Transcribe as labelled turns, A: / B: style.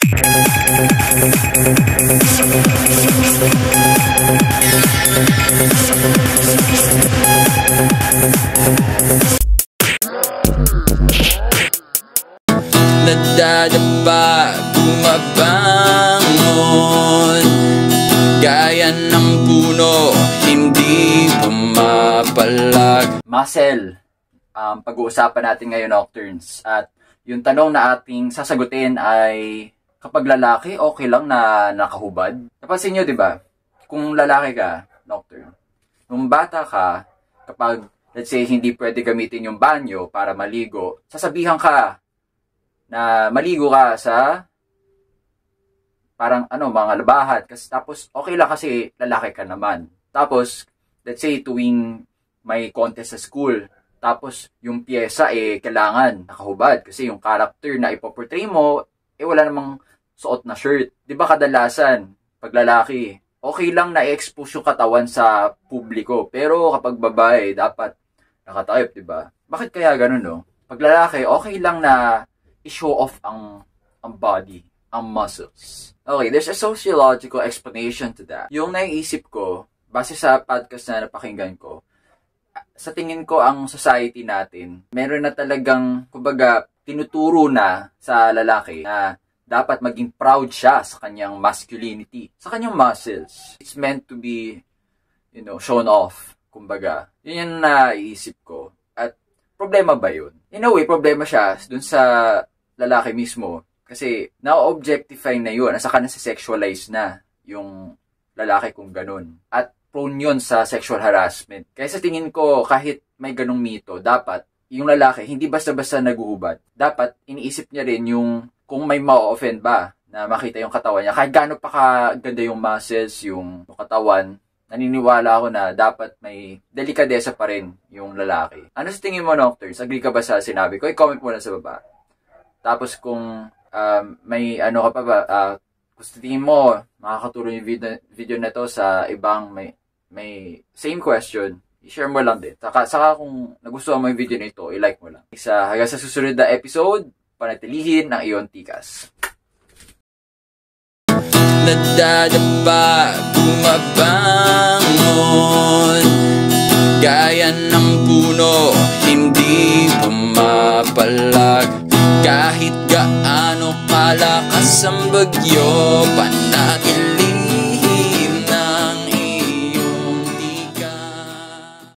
A: Nadadapa, bumabangon, gaya ng puno, hindi pumapalag. Muscle, pag-uusapan natin ngayon, Nocturnes. At yung tanong na ating sasagutin ay, kapag lalaki, okay lang na nakahubad? Napansin nyo, di ba? Kung lalaki ka, Nocturne, nung bata ka, kapag, let's say, hindi pwede gamitin yung banyo para maligo, sasabihan ka na maligo ka sa parang mga labahat. Kasi, tapos, okay lang kasi lalaki ka naman. Tapos, let's say, tuwing may contest sa school, tapos yung pyesa kailangan nakahubad. Kasi yung character na ipoportray mo, wala namang suot na shirt. Di ba kadalasan, pag lalaki, okay lang na i-expose yung katawan sa publiko. Pero kapag babae, dapat nakatakip, di ba? Bakit kaya ganun, no? Pag lalaki, okay lang na i-show off ang body, ang muscles. Okay, there's a sociological explanation to that. Yung naiisip ko, base sa podcast na napakinggan ko, sa tingin ko ang society natin, meron na talagang, kumbaga, tinuturo na sa lalaki na dapat maging proud siya sa kanyang masculinity, sa kanyang muscles. It's meant to be, shown off, kumbaga. Yun yung naiisip ko. At problema ba yun? In a way, problema siya dun sa lalaki mismo. Kasi, na-objectify na yun. Saka na sexualize na yung lalaki kung ganun. At prone yun sa sexual harassment. Kaya sa tingin ko, kahit may ganung mito, dapat yung lalaki, hindi basta-basta naguhubad. Dapat, iniisip niya rin yung kung may ma-offend ba na makita yung katawan niya. Kahit gaano pa kaganda yung muscles, yung katawan, naniniwala ako na dapat may delikadesa pa rin yung lalaki. Ano sa tingin mo, Nocturnes? Agree ka ba sa sinabi ko? I-comment mo lang sa baba. Tapos kung may ka pa ba, kung sa tingin mo, makakatulong yung video na to sa ibang may same question, i-share mo lang din. Saka kung nagustuhan mo yung video na ito, i-like mo lang. Hanggang sa susunod na episode, panatilihin ang iyong tikas. Nadadapa, bumabangon, gaya ng puno, hindi pumapalag. Kahit gaano kalakas ang bagyo,